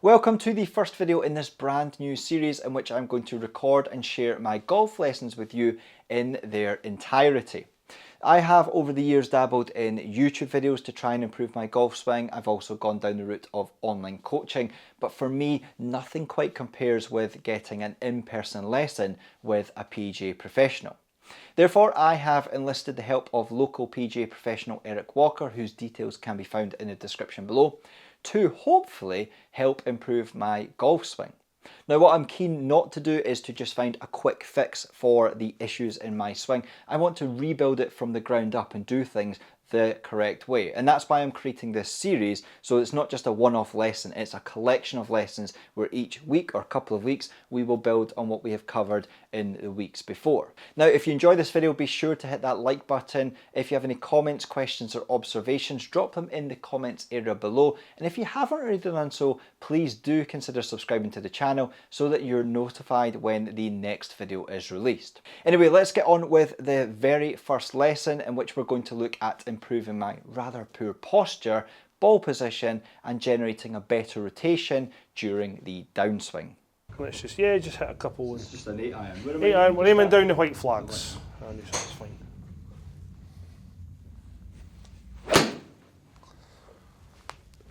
Welcome to the first video in this brand new series in which I'm going to record and share my golf lessons with you in their entirety. I have over the years dabbled in YouTube videos to try and improve my golf swing. I've also gone down the route of online coaching, but for me, nothing quite compares with getting an in-person lesson with a PGA professional. Therefore, I have enlisted the help of local PGA Professional Eric Walker, whose details can be found in the description below, to hopefully help improve my golf swing. Now, what I'm keen not to do is to just find a quick fix for the issues in my swing. I want to rebuild it from the ground up and do things the correct way. And that's why I'm creating this series, so it's not just a one-off lesson, it's a collection of lessons where each week or a couple of weeks we will build on what we have covered in the weeks before. Now, if you enjoy this video, be sure to hit that like button. If you have any comments, questions or observations, drop them in the comments area below. And if you haven't already done so, please do consider subscribing to the channel so that you're notified when the next video is released. Anyway, let's get on with the very first lesson, in which we're going to look at improving my rather poor posture, ball position and generating a better rotation during the downswing. Let's just hit a couple. It's just an 8-iron. 8-iron, we're aiming down the white flags. And that's fine.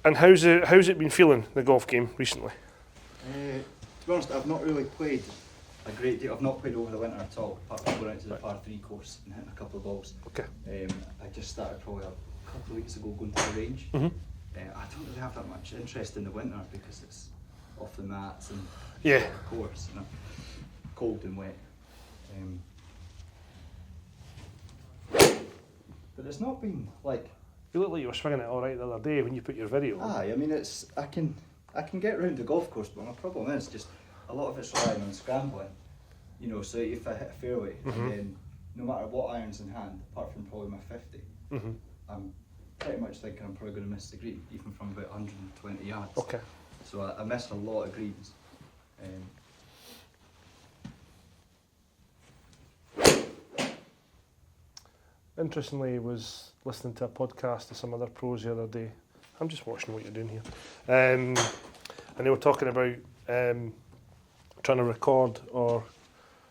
And how's it been feeling, the golf game, recently? To be honest, I've not really played a great deal. I've not played over the winter at all, apart from going out to the par 3 course and hitting a couple of balls. Okay. I just started probably a couple of weeks ago going to the range. Mm-hmm. I don't really have that much interest in the winter because it's off the mats and of course, you know, cold and wet. But it's not been like. You look like you were swinging it all right the other day when you put your video on. Aye, I mean I can get around the golf course, but my problem is just a lot of it's relying on scrambling. You know, so if I hit a fairway, and then no matter what irons in hand, apart from probably my 50, I'm pretty much thinking I'm probably going to miss the green, even from about 120 yards. Okay. So I missed a lot of greens. Interestingly, I was listening to a podcast of some other pros the other day. I'm just watching what you're doing here. And they were talking about trying to record or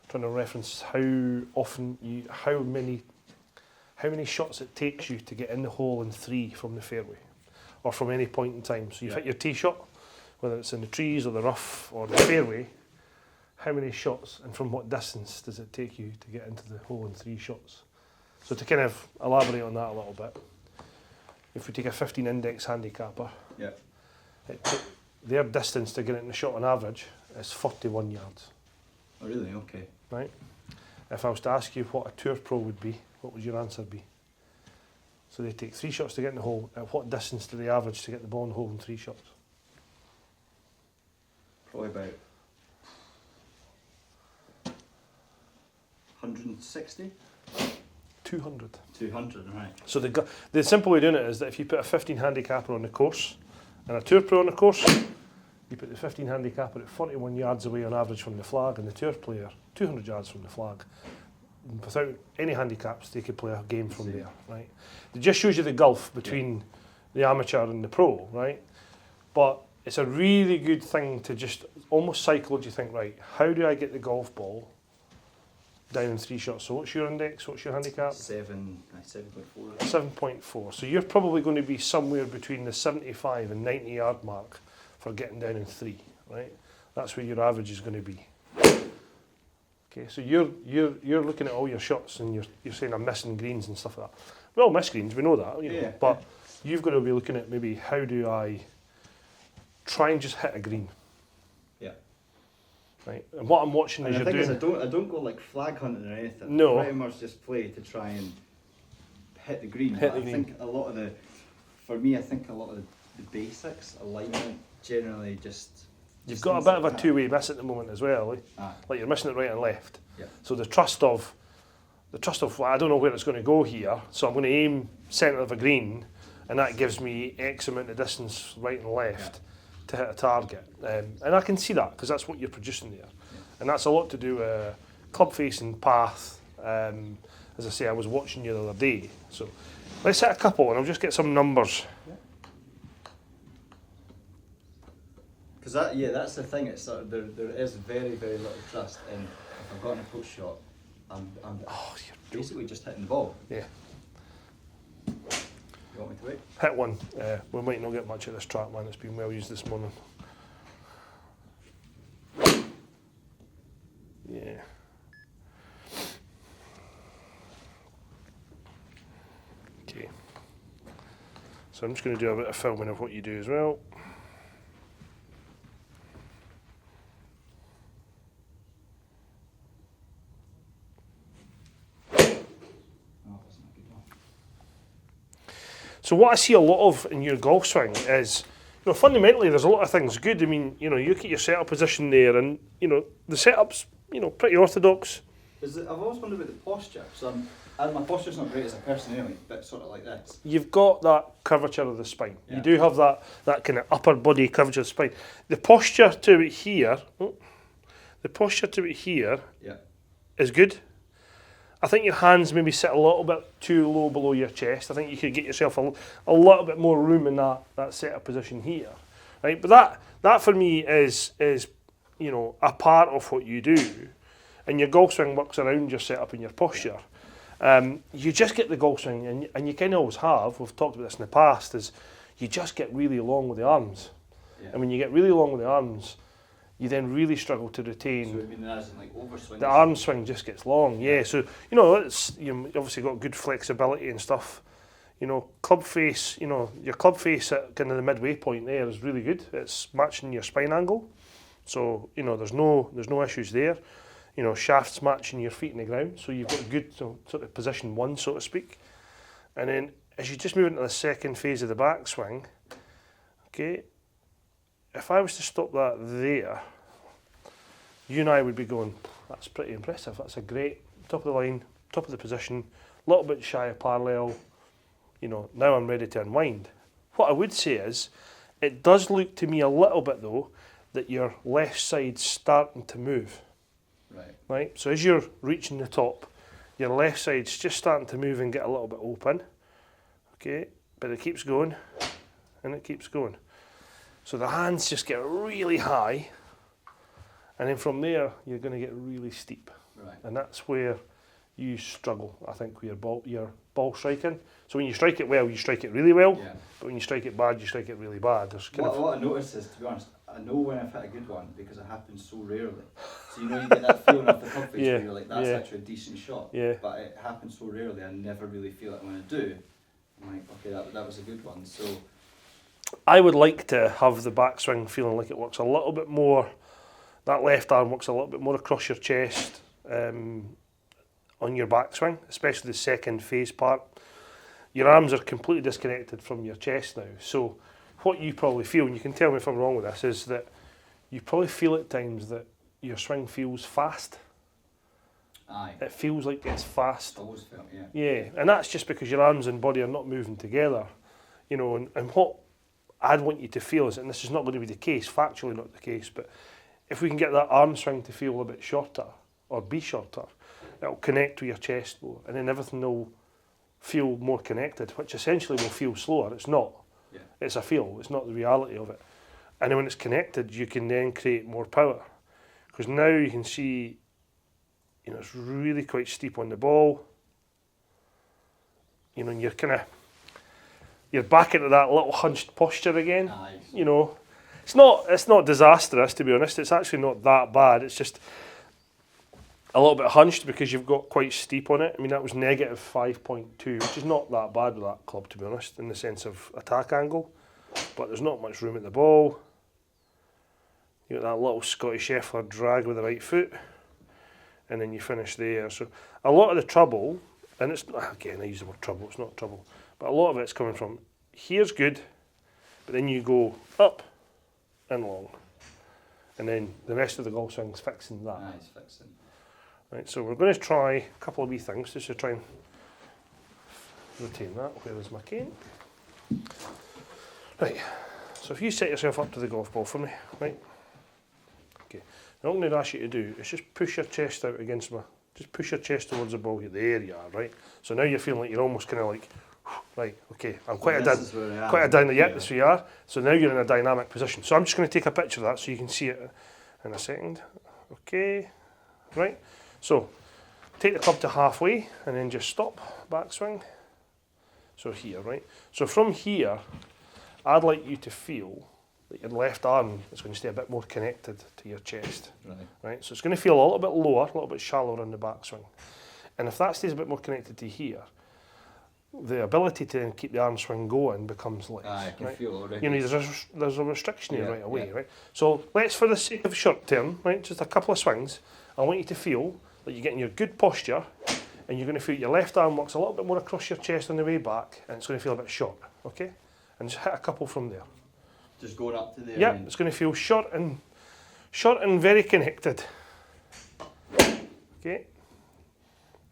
trying to reference how many shots it takes you to get in the hole in 3 from the fairway or from any point in time. So you've hit your tee shot, whether it's in the trees or the rough or the fairway, how many shots and from what distance does it take you to get into the hole in 3 shots? So to kind of elaborate on that a little bit, if we take a 15 index handicapper, their distance to get it in the shot on average is 41 yards. Oh really? Okay. Right? If I was to ask you what a tour pro would be, what would your answer be? So they take 3 shots to get in the hole. At what distance do they average to get the ball in the hole in 3 shots? Probably about 160? 200. 200, right. So the simple way of doing it is that if you put a 15 handicapper on the course and a tour pro on the course, you put the 15 handicapper at 41 yards away on average from the flag and the tour player 200 yards from the flag. Without any handicaps, they could play a game from there, right? It just shows you the gulf between the amateur and the pro, right? But it's a really good thing to just almost psychologically think, right, how do I get the golf ball down in 3 shots? So what's your index? What's your handicap? 7.4. 7.4. So you're probably going to be somewhere between the 75 and 90 yard mark for getting down in 3, right? That's where your average is going to be. Okay, so you're looking at all your shots and you're saying I'm missing greens and stuff like that. We all miss greens, we know that, you know, but you've got to be looking at maybe how do I try and just hit a green. Right, and what I'm watching is you're doing. I don't go like flag hunting or anything. No. I pretty much just play to try and hit the green. I think a lot of the basics, alignment, generally just. You've got a bit of a two-way miss at the moment as well, like you're missing it right and left. Yeah. So the trust of, well, I don't know where it's going to go here, so I'm going to aim centre of a green, and that gives me X amount of distance right and left. To hit a target, and I can see that because that's what you're producing there, and that's a lot to do with club facing path. As I say, I was watching you the other day, so let's hit a couple and I'll just get some numbers. Because that's the thing. It's sort of, there is very, very little trust in if I've got an approach shot, I'm you're basically just hitting the ball. Yeah. You want me to wait? Hit one. We might not get much of this track, man. It's been well used this morning. Yeah. Okay. So I'm just going to do a bit of filming of what you do as well. So what I see a lot of in your golf swing is, fundamentally there's a lot of things good. I mean, you look at your setup position there, and the setup's pretty orthodox. I've always wondered about the posture. And my posture's not great as a person anyway, but sort of like this. You've got that curvature of the spine. Yeah. You do have that kind of upper body curvature of the spine. The posture to it here, Yeah. is good. I think your hands maybe sit a little bit too low below your chest. I think you could get yourself a little bit more room in that setup position here, right? But that for me is a part of what you do, and your golf swing works around your setup and your posture. You just get the golf swing, and you kind of always have. We've talked about this in the past. Is you just get really long with the arms, and when you get really long with the arms, you then really struggle to retain. So I mean, as in like overswing. The arm swing just gets long, yeah. So you've obviously got good flexibility and stuff. Club face, your club face at kind of the midway point there is really good. It's matching your spine angle, so there's no issues there. Shafts matching your feet in the ground, so you've got a good sort of position one, so to speak. And then as you just move into the second phase of the backswing, okay. If I was to stop that there, you and I would be going, that's pretty impressive. That's a great top of the line, top of the position, a little bit shy of parallel. Now I'm ready to unwind. What I would say is, it does look to me a little bit though that your left side's starting to move. Right. So as you're reaching the top, your left side's just starting to move and get a little bit open. Okay, but it keeps going, and it keeps going. So the hands just get really high, and then from there you're going to get really steep, and that's where you struggle, I think, with your ball striking. So when you strike it well, you strike it really well, but when you strike it bad, you strike it really bad. What I notice is, to be honest, I know when I've hit a good one because it happens so rarely. So you get that feeling off the club face where you're like, that's actually a decent shot, but it happens so rarely, I never really feel it when I do. I'm like, okay, that was a good one. So I would like to have the backswing feeling like it works a little bit more, that left arm works a little bit more across your chest on your backswing, especially the second phase part. Your arms are completely disconnected from your chest now. So what you probably feel, and you can tell me if I'm wrong with this, is that you probably feel at times that your swing feels fast. Aye. It feels like it's fast. I always felt, Yeah, and that's just because your arms and body are not moving together. And what I'd want you to feel is, and this is not going to be the case, factually not the case, but if we can get that arm swing to feel a bit shorter, or be shorter, it'll connect with your chest more, and then everything will feel more connected, which essentially will feel slower. It's not. It's a feel, it's not the reality of it. And then when it's connected, you can then create more power. Because now you can see, it's really quite steep on the ball. And you're back into that little hunched posture again. Nice. It's not disastrous, to be honest. It's actually not that bad. It's just a little bit hunched because you've got quite steep on it. I mean, that was negative 5.2, which is not that bad with that club, to be honest, in the sense of attack angle. But there's not much room at the ball. You got that little Scottish Scheffler drag with the right foot, and then you finish there. So a lot of the trouble, and it's, again, I use the word trouble, it's not trouble, but a lot of it's coming from, here's good, but then you go up and long. And then the rest of the golf swing's fixing that. Nice, fixing. Right, so we're going to try a couple of wee things just to try and retain that. Where is my cane? Right, so if you set yourself up to the golf ball for me, right? Okay, now what I'm going to ask you to do is just push your chest out against just push your chest towards the ball here. There you are, right? So now you're feeling like you're almost kind of like Right, okay, I'm quite This is where I am. quite a dynamic, yeah, that's where you are. So now you're in a dynamic position. So I'm just going to take a picture of that so you can see it in a second. Okay, right. So take the club to halfway and then just stop, backswing. So here, right. So from here, I'd like you to feel that your left arm is going to stay a bit more connected to your chest. Right. So it's going to feel a little bit lower, a little bit shallower in the backswing. And if that stays a bit more connected to here, the ability to then keep the arm swing going becomes less. I can right? feel already. You know, there's a restriction here right away, right? So let's, for the sake of short term, right, just a couple of swings, I want you to feel that you're getting your good posture, and you're going to feel your left arm works a little bit more across your chest on the way back, and it's going to feel a bit short, okay? And just hit a couple from there. Just going up to there. Yeah, it's going to feel short and very connected. Okay.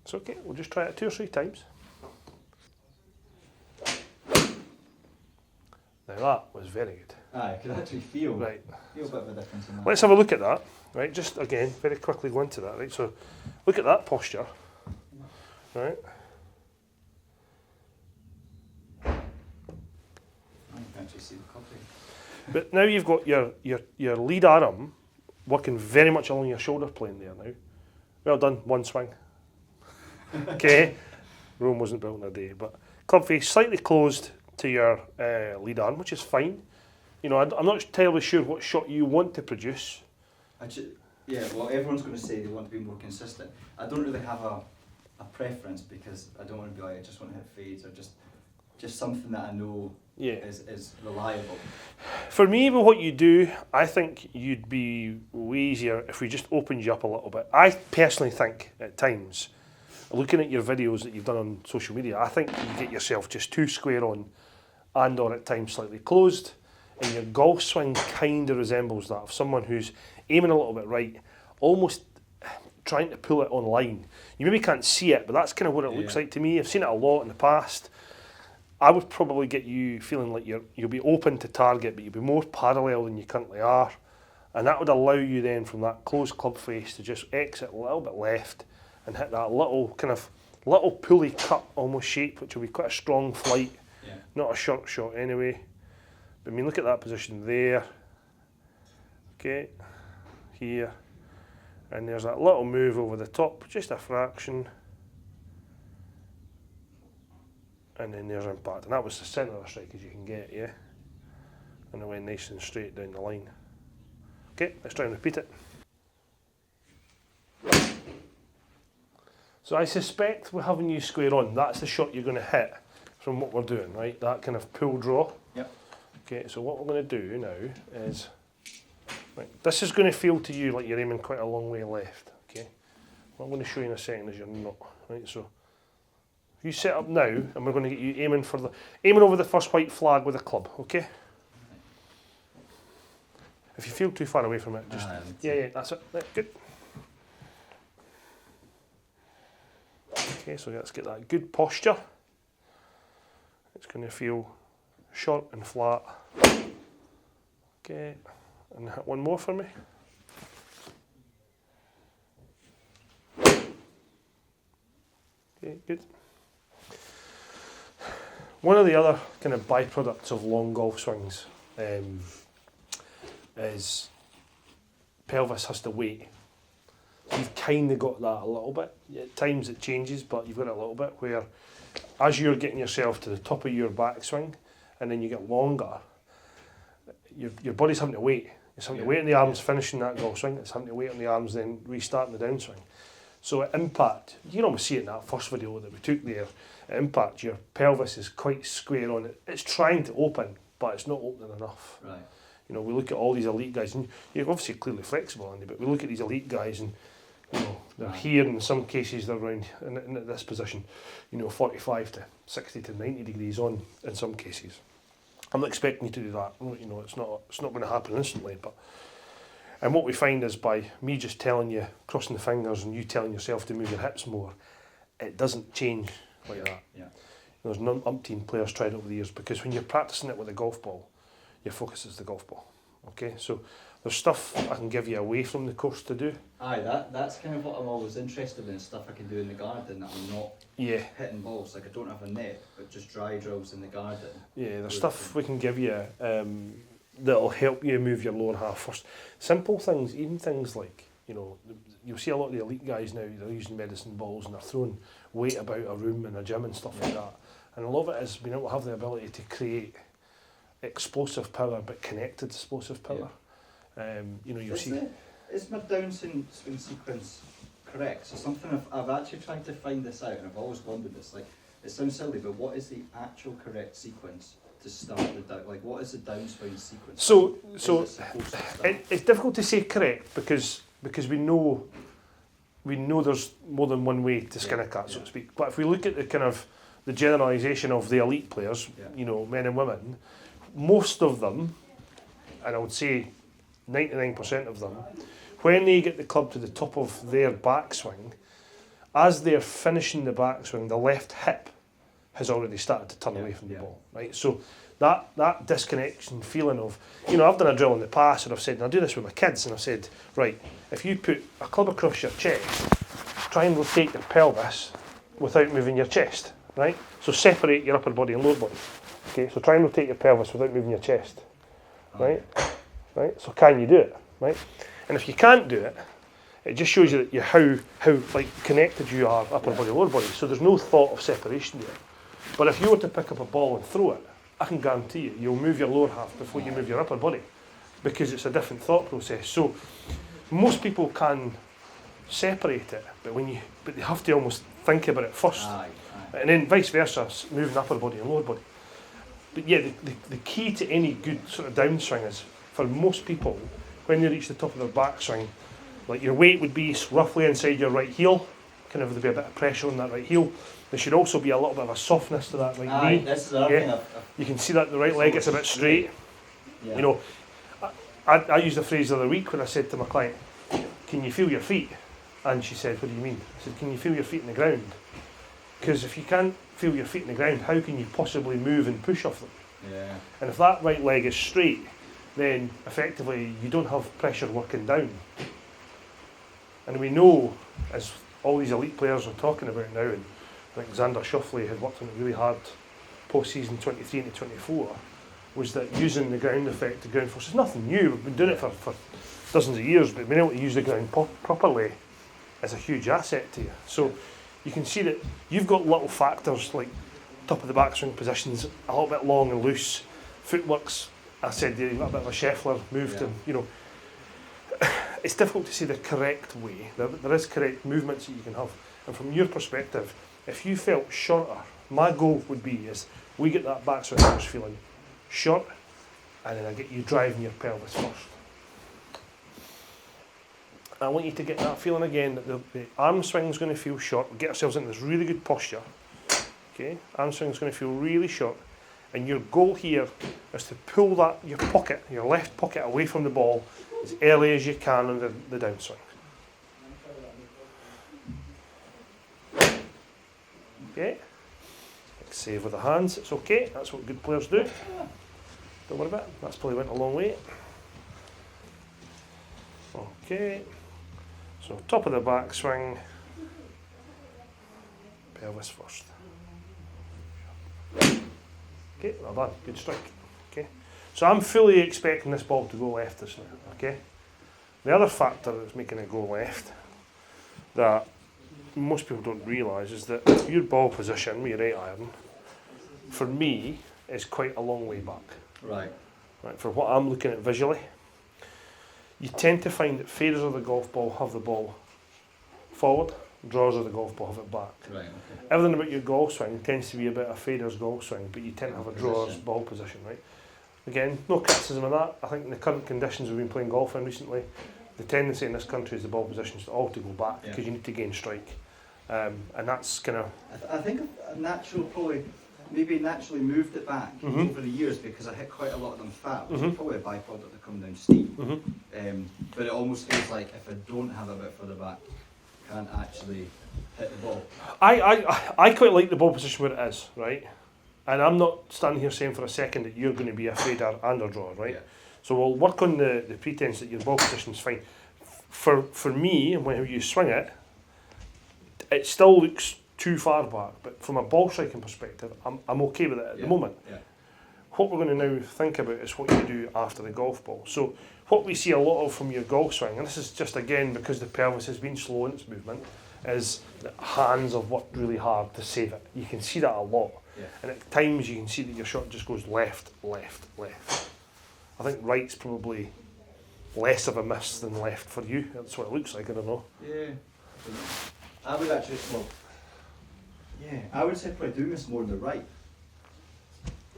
It's okay. We'll just try it 2 or 3 times. Now that was very good. I could actually feel. Right. Feel a bit of a difference in that. Let's have a look at that. Right. Just again, very quickly go into that. Right. So, look at that posture. Right. I can actually see the copy. But now you've got your lead arm working very much along your shoulder plane there now. Well done, one swing. Okay, Rome wasn't built in a day, but club face slightly closed to your lead arm, which is fine. You know, I'm not entirely sure what shot you want to produce. Yeah, well, everyone's going to say they want to be more consistent. I don't really have a preference because I don't want to be like, I just want to hit fades or just something that I know is reliable. For me, with what you do, I think you'd be way easier if we just opened you up a little bit. I personally think at times, looking at your videos that you've done on social media, I think you get yourself just too square on and or at times slightly closed, and your golf swing kind of resembles that of someone who's aiming a little bit right, almost trying to pull it on line. You maybe can't see it, but that's kind of what it looks like to me. I've seen it a lot in the past. I would probably get you feeling like you'll be open to target, but you'll be more parallel than you currently are, and that would allow you then from that closed club face to just exit a little bit left and hit that little pulley cut almost shape, which will be quite a strong flight, not a short shot anyway. But I mean, look at that position there. Okay, here, and there's that little move over the top, just a fraction, and then there's impact, and that was the centre of the strike as you can get, yeah. And it went nice and straight down the line. Okay, let's try and repeat it. So I suspect we're having you square on. That's the shot you're going to hit from what we're doing, right? That kind of pull draw. Yep. Okay, so what we're going to do now is, right, this is going to feel to you like you're aiming quite a long way left, okay? What I'm going to show you in a second is you're not, right? So if you set up now, and we're going to get you aiming over the first white flag with a club, okay? If you feel too far away from it, just, yeah, that's it, right, good. Okay, so let's get that good posture. It's going to feel short and flat. Okay, and hit one more for me. Okay, good. One of the other kind of byproducts of long golf swings is pelvis has to wait. You've kind of got that a little bit. At times it changes, but you've got it a little bit where as you're getting yourself to the top of your backswing and then you get longer, your body's having to wait. It's having to wait on the arms finishing that golf swing, it's having to wait on the arms then restarting the downswing. So at impact, you can almost see it in that first video that we took there, at impact your pelvis is quite square on it. It's trying to open, but it's not opening enough. Right. You know, we look at all these elite guys, and you're obviously clearly flexible, Andy, but we look at these elite guys and you know, they're here, in some cases they're around in this position, you know, 45 to 60 to 90 degrees on in some cases. I'm not expecting you to do that, you know, it's not going to happen instantly, but and what we find is by me just telling you, crossing the fingers and you telling yourself to move your hips more, it doesn't change like that. Yeah. There's umpteen players tried it over the years because when you're practicing it with a golf ball, your focus is the golf ball. Okay, so there's stuff I can give you away from the course to do. Aye, that's kind of what I'm always interested in, stuff I can do in the garden that I'm not hitting balls. Like I don't have a net, but just dry drills in the garden. Yeah, there's stuff we can give you that'll help you move your lower half first. Simple things, even things like, you know, you'll see a lot of the elite guys now, they're using medicine balls and they're throwing weight about a room in a gym and stuff like that. And a lot of it is being able to have the ability to create explosive power, but connected explosive power. You know, you'll see. Is my downswing sequence correct? So something I've actually tried to find this out, and I've always wondered this. Like, it sounds silly, but what is the actual correct sequence to start the down? Like, what is the downswing sequence? So it's difficult to say correct because we know there's more than one way to skin a cat, so to speak. But if we look at the kind of the generalisation of the elite players, you know, men and women, most of them, and I would say 99% of them, when they get the club to the top of their backswing, as they're finishing the backswing, the left hip has already started to turn away from the ball, right? So that disconnection feeling of, you know, I've done a drill in the past and I've said, and I do this with my kids, and I've said, right, if you put a club across your chest, try and rotate your pelvis without moving your chest, right? So separate your upper body and lower body. Okay, so try and rotate your pelvis without moving your chest, right? Right. So can you do it, right? And if you can't do it, it just shows you that you how like connected you are, upper body, lower body. So there's no thought of separation there. But if you were to pick up a ball and throw it, I can guarantee you'll move your lower half before you move your upper body, because it's a different thought process. So most people can separate it, but they have to almost think about it first, and then vice versa, moving upper body and lower body. But yeah, the key to any good sort of downswing is, for most people, when they reach the top of their backswing, like your weight would be roughly inside your right heel, kind of there'd be a bit of pressure on that right heel. There should also be a little bit of a softness to that right knee. This is another thing you can see that the right leg gets a bit straight. You know, I used a phrase the other week when I said to my client, "Can you feel your feet?" And she said, "What do you mean?" I said, "Can you feel your feet in the ground? Because if you can't feel your feet in the ground, how can you possibly move and push off them?" And if that right leg is straight, then effectively you don't have pressure working down. And we know, as all these elite players are talking about now, and I think Xander Schauffele had worked on it really hard post-season 23 to 24, was that using the ground effect, the ground force, is nothing new. We've been doing it for dozens of years, but being able to use the ground properly is a huge asset to you. So you can see that you've got little factors like top of the backswing positions, a little bit long and loose, footwork's, I said you've got a bit of a Scheffler move to, you know. It's difficult to say the correct way. There is correct movements that you can have. And from your perspective, if you felt shorter, my goal would be is we get that backswing force feeling short, and then I get you driving your pelvis first. I want you to get that feeling again that the arm swing is going to feel short. We get ourselves into this really good posture. Okay, arm swing is going to feel really short. And your goal here is to pull that your left pocket away from the ball as early as you can on the downswing. Okay, save with the hands, it's okay, that's what good players do. Don't worry about it, that's probably went a long way. Okay, so top of the backswing, pelvis first. Okay, well done, good strike. Okay, so I'm fully expecting this ball to go left this now. Okay, the other factor that's making it go left that most people don't realise is that your ball position with your right iron, for me, is quite a long way back. Right, for what I'm looking at visually, you tend to find that faders of the golf ball have the ball forward, drawers of the golf ball have it back. Right, okay. Everything about your golf swing tends to be a bit of fader's golf swing, but you tend to have a drawer's ball position, right? Again, no criticism of that. I think in the current conditions we've been playing golf in recently, the tendency in this country is the ball positions to all to go back because you need to gain strike. And that's kind of... I think a natural probably, maybe naturally moved it back over the years because I hit quite a lot of them fat, which is probably a byproduct of coming down steep. But it almost feels like if I don't have a bit further back, I can't actually hit the ball. I quite like the ball position where it is, right? And I'm not standing here saying for a second that you're going to be a fader and a drawer, right? So we'll work on the pretense that your ball position's fine. For me, and when you swing it, it still looks too far back, but from a ball striking perspective, I'm okay with it at the moment. Yeah. What we're going to now think about is what you do after the golf ball. So what we see a lot of from your golf swing, and this is just again because the pelvis has been slow in its movement, is the hands have worked really hard to save it. You can see that a lot. Yeah. And at times you can see that your shot just goes left, left, left. I think right's probably less of a miss than left for you. That's what it looks like, I don't know. Yeah. I would actually, well, yeah, I would say probably do miss more than the right.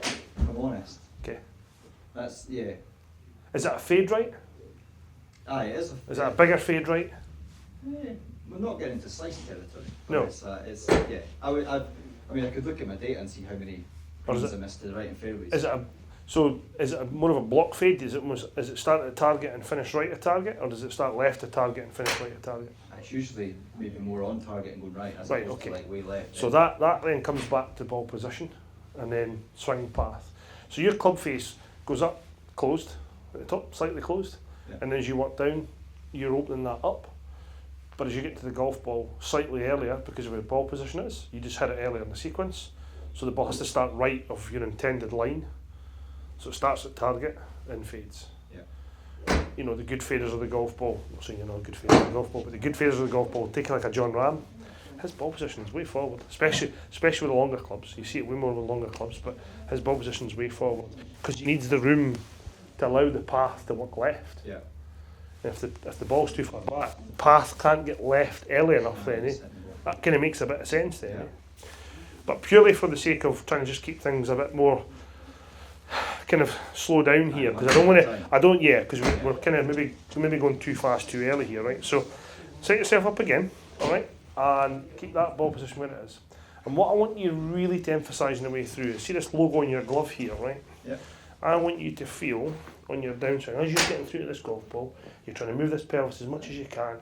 If I'm honest. Okay. That's, yeah. Is that a fade right? Aye, it is. Is that a bigger fade right? Yeah, we're not getting into slice territory. No. It's yeah. I mean, I could look at my data and see how many greens I missed to the right and fairways. Is it more of a block fade? Is it start at target and finish right at target, or does it start left at target and finish right at target? It's usually maybe more on target and going right as Right, opposed okay. to like way left. So that then comes back to ball position, and then swing path. So your club face goes up, closed at the top, slightly closed, Yeah. and as you work down, you're opening that up. But as you get to the golf ball slightly earlier, because of where ball position is, you just hit it earlier in the sequence. So the ball has to start right of your intended line. So it starts at target and fades. Yeah. You know, the good faders of the golf ball, I'm not saying you're not a good fader of the golf ball, but the good faders of the golf ball, taking like a John Ram, his ball position is way forward, especially with the longer clubs. You see it way more with longer clubs, but his ball position is way forward because he needs the room to allow the path to work left. Yeah. If the ball's too far back, the path can't get left early enough then, eh? That kind of makes a bit of sense then. Yeah. Eh? But purely for the sake of trying to just keep things a bit more kind of slow down here, because because we're kind of maybe going too fast too early here, right? So set yourself up again, all right, and keep that ball position where it is. And what I want you really to emphasise on the way through is, see this logo on your glove here, right? Yeah. I want you to feel on your downswing, as you're getting through to this golf ball, you're trying to move this pelvis as much as you can.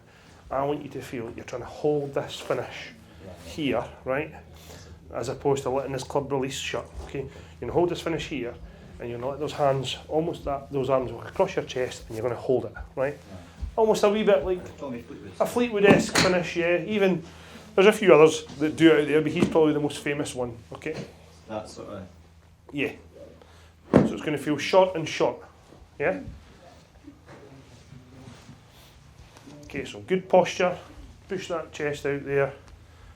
I want you to feel you're trying to hold this finish here, right? As opposed to letting this club release shut, okay? You're going to hold this finish here, and you're going to let those hands, those arms walk across your chest, and you're going to hold it, right? Almost a wee bit like a Fleetwood-esque finish, yeah. Even, there's a few others that do it out there, but he's probably the most famous one, okay? That sort of... Yeah. So it's going to feel short and short, yeah? Okay, so good posture, push that chest out there.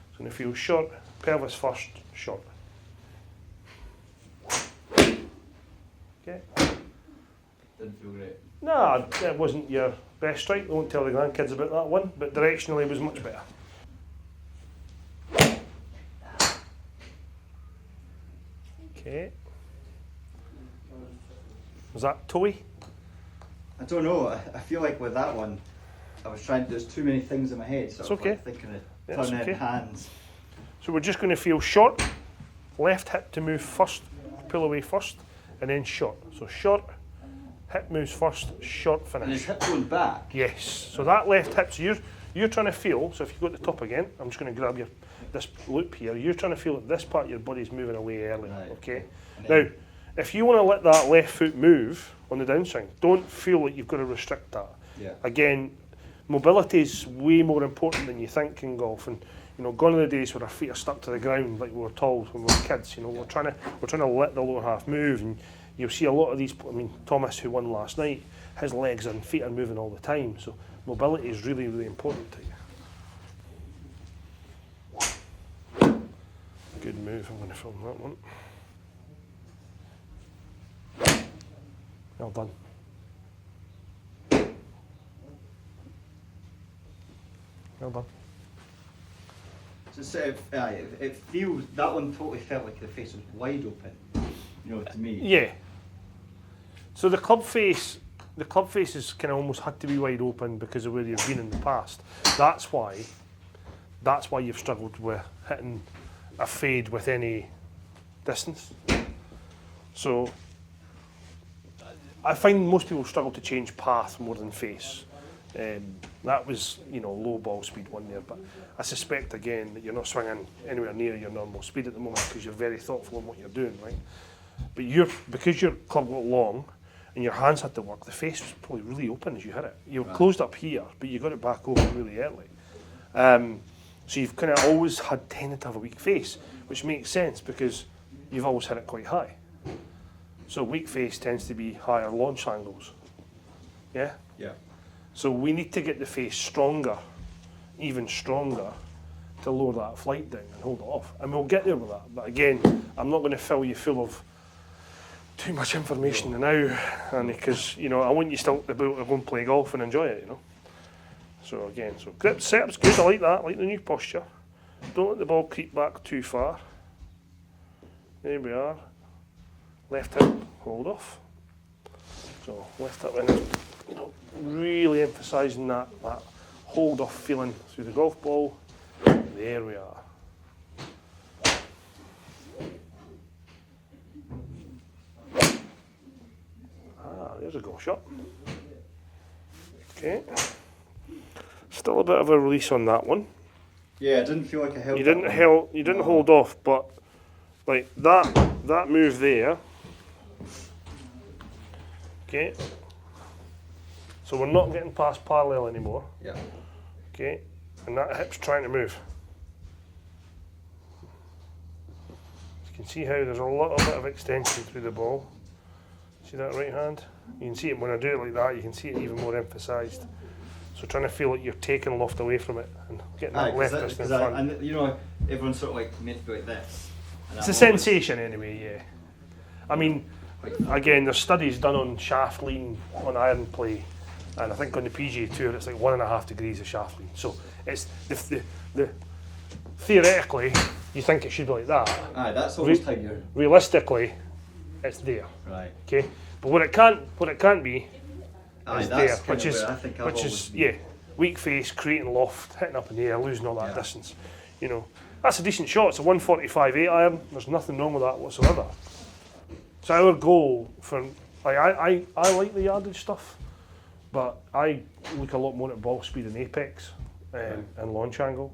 It's going to feel short, pelvis first, short. Okay. Didn't feel great. No, it wasn't your best strike. I won't tell the grandkids about that one, but directionally it was much better. Okay. Was that toey? I don't know. I feel like with that one, I was trying. There's too many things in my head. So It's I was okay. like thinking of Yeah, turning it's okay. hands. So we're just going to feel short, left hip to move first, pull away first, and then short. So short, hip moves first, short And his finish. hip going back. Yes. So that left hip, so you're trying to feel, so if you go to the top again, I'm just going to grab this loop here, you're trying to feel that this part of your body's moving away early, Right. okay? And Now, then- if you want to let that left foot move on the downswing, don't feel like you've got to restrict that. Yeah. Again, mobility is way more important than you think in golf, and you know, gone are the days where our feet are stuck to the ground like we were told when we were kids. You know, we're trying to let the lower half move, and you'll see a lot of these. I mean, Thomas, who won last night, his legs and feet are moving all the time, so mobility is really, really important to you. Good move. I'm going to film that one. Well done. Well done. So it feels, that one totally felt like the face was wide open, you know, to me. Yeah. So the club face is kind of almost had to be wide open because of where you've been in the past. That's why you've struggled with hitting a fade with any distance. So I find most people struggle to change path more than face. That was, you know, low ball speed one there, but I suspect again that you're not swinging anywhere near your normal speed at the moment because you're very thoughtful in what you're doing, right? But because your club got long and your hands had to work, the face was probably really open as you hit it. You were closed up here, but you got it back open really early. So you've kind of always tended to have a weak face, which makes sense because you've always hit it quite high. So weak face tends to be higher launch angles. Yeah? Yeah. So we need to get the face stronger, even stronger, to lower that flight down and hold it off. And we'll get there with that. But again, I'm not going to fill you full of too much information now, and because I want you still to be able to go and play golf and enjoy it. So again, grip setup's good. I like that. I like the new posture. Don't let the ball creep back too far. There we are. Left hip, hold off. So left hip in, really emphasising that hold off feeling through the golf ball. There we are. There's a golf shot. Okay. Still a bit of a release on that one. Yeah, it didn't feel like I held. You didn't hold off, but like that move there. Okay. So we're not getting past parallel anymore. Yeah. Okay. And that hip's trying to move. You can see how there's a little bit of extension through the ball. See that right hand? You can see it when I do it like that, you can see it even more emphasised. So trying to feel like you're taking loft away from it and getting that left wrist in front. And everyone's sort of like made to be like this. It's a sensation anyway, yeah. I mean, again, there's studies done on shaft lean on iron play, and I think on the PGA Tour it's like 1.5 degrees of shaft lean. So it's the theoretically you think it should be like that. That's almost how you're. Realistically, it's there. Right. Okay. But what it can't be is there, which is weak face, creating loft, hitting up in the air, losing all that distance. That's a decent shot. It's a 145 8 iron. There's nothing wrong with that whatsoever. So our goal for I like the yardage stuff, but I look a lot more at ball speed and apex and launch angle.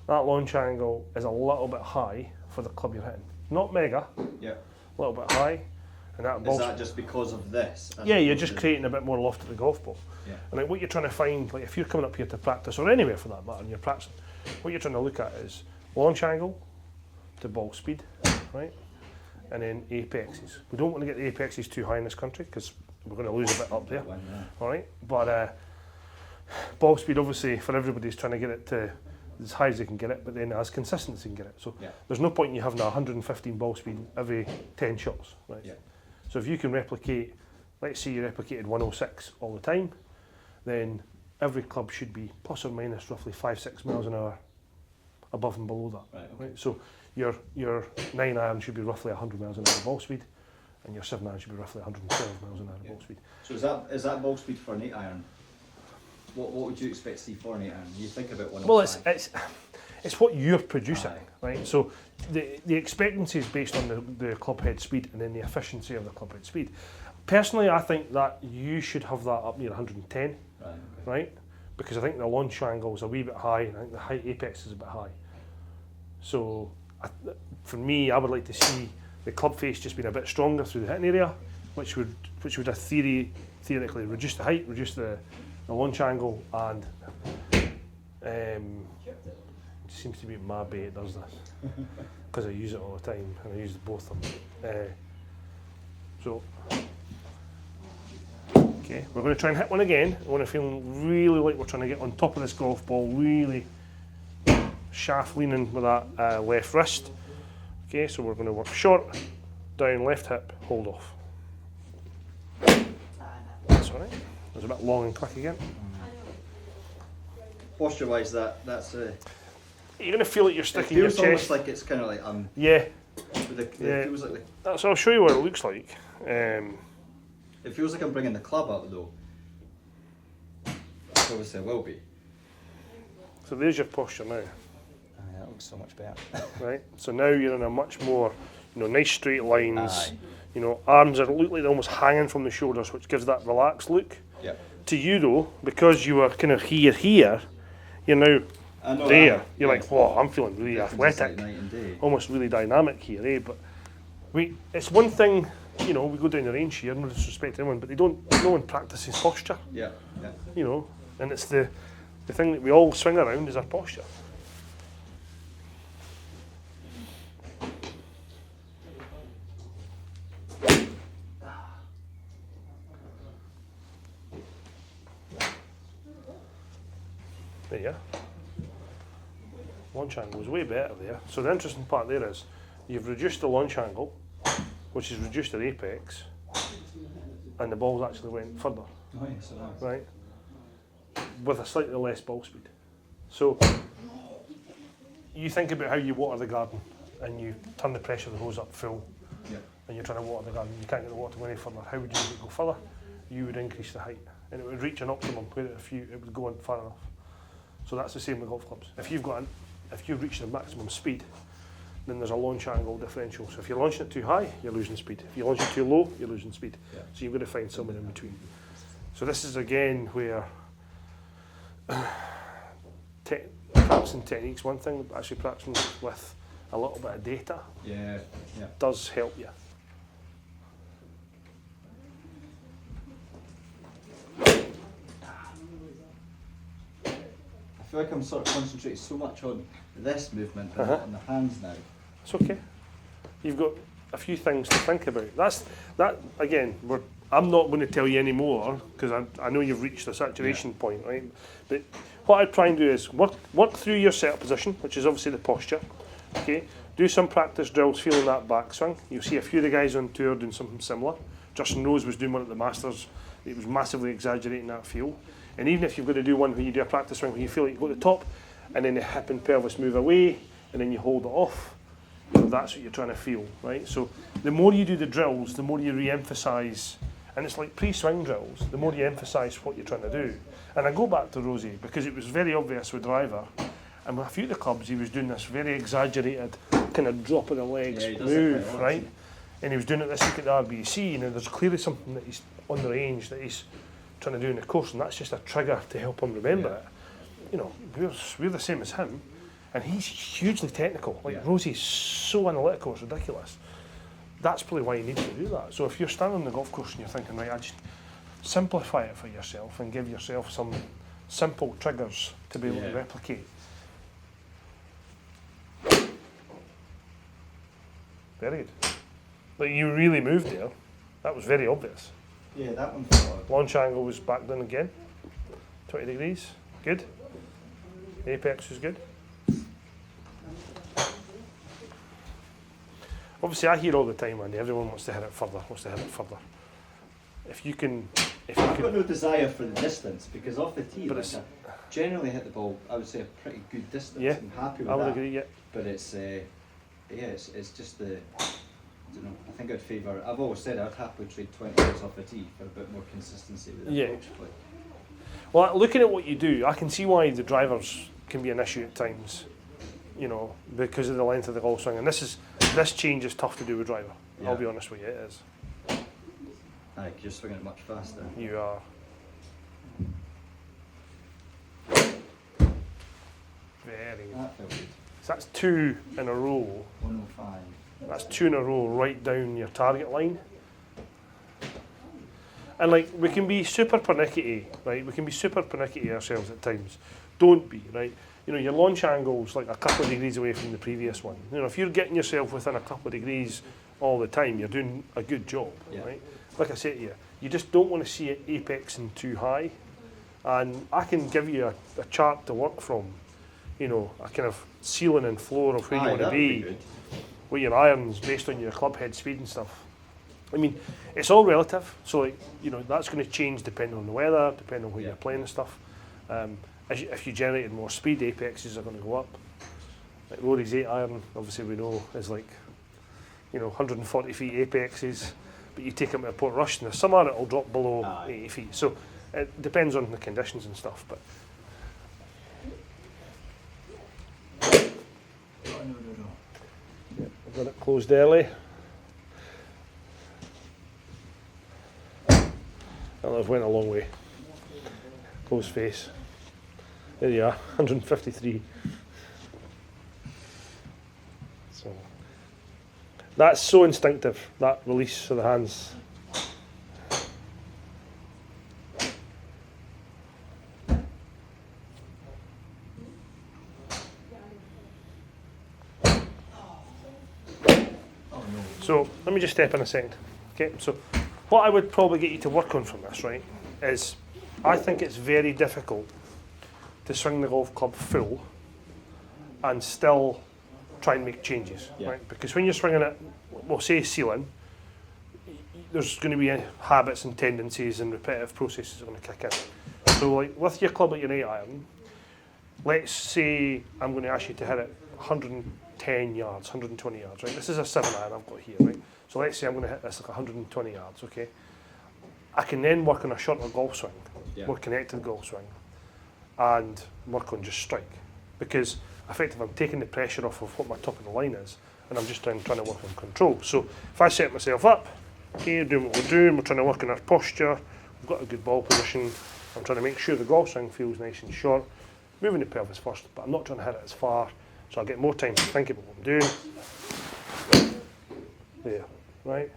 That launch angle is a little bit high for the club you're hitting. Not mega. Yeah. A little bit high. And that is that just because of this? Yeah, you're just creating a bit more loft at the golf ball. Yeah. And like what you're trying to find, like if you're coming up here to practice, or anywhere for that matter, and you're practicing, what you're trying to look at is launch angle to ball speed, right? And then apexes. We don't want to get the apexes too high in this country because we're going to lose a bit up there. All right, but ball speed obviously for everybody's trying to get it to as high as they can get it, but then as consistent as they can get it. So there's no point in you having 115 ball speed every 10 shots, right? Yeah. So if you can replicate, let's say you replicated 106 all the time, then every club should be plus or minus roughly 5-6 miles an hour above and below that. Right, okay. Right? So your 9 iron should be roughly 100 miles an hour ball speed, and your 7 iron should be roughly 112 miles an hour ball speed. So is that ball speed for an 8 iron? What would you expect to see for an 8 iron? You think about 105. Well, it's what you're producing, right? So the expectancy is based on the club head speed and then the efficiency of the club head speed. Personally, I think that you should have that up near 110, right? Because I think the launch angle is a wee bit high, and I think the height apex is a bit high. So for me, I would like to see the club face just being a bit stronger through the hitting area, which would theoretically reduce the height, reduce the launch angle, and it seems to be my bait it does this because I use it all the time and I use both of them. Okay, we're going to try and hit one again. I want to feel really like we're trying to get on top of this golf ball, really shaft leaning with that left wrist. Okay, so we're going to work short, down, left hip, hold off. That's all right. It was a bit long and quick again. Posture-wise, that's a. You're going to feel like you're sticking your chest. It feels almost like it's kind of like Yeah. It feels like So I'll show you what it looks like. It feels like I'm bringing the club up though. Obviously, I will be. So there's your posture now. That looks so much better. Right. So now you're in a much more, nice straight lines. Arms are look like they're almost hanging from the shoulders, which gives that relaxed look. Yeah. To you though, because you were kind of here, you're now there. You're like, whoa, I'm feeling really athletic, like night and day. Almost really dynamic here, eh? But it's one thing you know, we go down the range here, no disrespect to anyone, but no one practices posture. Yeah. You know, and it's the thing that we all swing around is our posture. There you are. Launch angle is way better there. So the interesting part there is you've reduced the launch angle, which has reduced the apex, and the ball's actually went further. Oh, yes, right? With a slightly less ball speed. So you think about how you water the garden and you turn the pressure of the hose up full, and you're trying to water the garden, you can't get the water to go any further. How would you make it go further? You would increase the height and it would reach an optimum where it would go on far enough. So that's the same with golf clubs. If you've reached the maximum speed, then there's a launch angle differential. So if you're launching it too high, you're losing speed. If you're launching it too low, you're losing speed. So you've got to find somewhere in between. So this is again where practicing techniques one thing, but actually practicing with a little bit of data does help you. I feel like I'm sort of concentrating so much on this movement and not on the hands now. It's okay. You've got a few things to think about. That again, I'm not going to tell you any more because I know you've reached a saturation point, right? But what I'd try and do is work through your setup position, which is obviously the posture. Okay, do some practice drills feeling that backswing. You'll see a few of the guys on tour doing something similar. Justin Rose was doing one at the Masters. It was massively exaggerating that feel. And even if you've got to do one where you do a practice swing where you feel like you go to the top and then the hip and pelvis move away and then you hold it off, that's what you're trying to feel, right? So the more you do the drills, the more you re-emphasise, and it's like pre-swing drills, the more you emphasise what you're trying to do. And I go back to Rosie because it was very obvious with driver, and with a few of the clubs he was doing this very exaggerated kind of drop of the legs move, right? And he was doing it this week at the RBC, and there's clearly something that he's on the range that he's trying to do in the course, and that's just a trigger to help him remember it. You know, we're the same as him, and he's hugely technical. Like Rosie's so analytical, it's ridiculous. That's probably why you need to do that. So if you're standing on the golf course and you're thinking, right, I just simplify it for yourself and give yourself some simple triggers to be able to replicate. Very good. But you really moved there. That was very obvious. Yeah, that one felt Launch angle was back down again. 20 degrees. Good. Apex was good. Obviously, I hear all the time, Andy, everyone wants to hit it further, If you can... I've got no desire for the distance, because off the tee, like I generally hit the ball, I would say, a pretty good distance. Yeah, I'm happy with that. I would agree, But it's just the... I don't know, I think I'd favour... I've always said I'd happily trade 20 yards off the tee for a bit more consistency with the approach play. Well, looking at what you do, I can see why the drivers can be an issue at times, you know, because of the length of the golf swing. And this change is tough to do with driver. I'll be honest with you, it is. Aye, you're swinging it much faster. You are. Very good. That felt good. So that's 2 in a row. 105. That's 2 in a row right down your target line. And like, we can be super pernickety, right? We can be super pernickety ourselves at times. Don't be, right? You know, your launch angle's like a couple of degrees away from the previous one. You know, if you're getting yourself within a couple of degrees all the time, you're doing a good job, right? Like I said to you, you just don't want to see it apexing too high. And I can give you a chart to work from, you know, a kind of ceiling and floor of where you want to be with your irons based on your club head speed and stuff. I mean, it's all relative, so like, you know, that's going to change depending on the weather, depending on where you're playing and stuff. If you generated more speed, apexes are going to go up. Like Rory's 8 iron, obviously we know, is like, you know, 140 feet apexes, but you take them to a Port Rush, and the summer it'll drop below 80 feet. So it depends on the conditions and stuff. But I've got it closed early. Well, I've went a long way. Closed face. There you are, 153. So That's so instinctive, that release of the hands. So let me just step in a second. Okay, so what I would probably get you to work on from this, right, is I think it's very difficult to swing the golf club full and still try and make changes, right? Because when you're swinging it, we'll say ceiling, there's going to be habits and tendencies and repetitive processes that are going to kick in. So like with your club at your 8 iron, let's say I'm going to ask you to hit it 110 yards, 120 yards, right? This is a 7 iron I've got here, right? So let's say I'm going to hit this like 120 yards, okay? I can then work on a shorter golf swing, more connected golf swing, and work on just strike. Because effectively I'm taking the pressure off of what my top of the line is, and I'm just trying to work on control. So if I set myself up, okay, doing what we're doing, we're trying to work on our posture, we've got a good ball position, I'm trying to make sure the golf swing feels nice and short, moving the pelvis first, but I'm not trying to hit it as far, so I get more time to think about what I'm doing. There, right?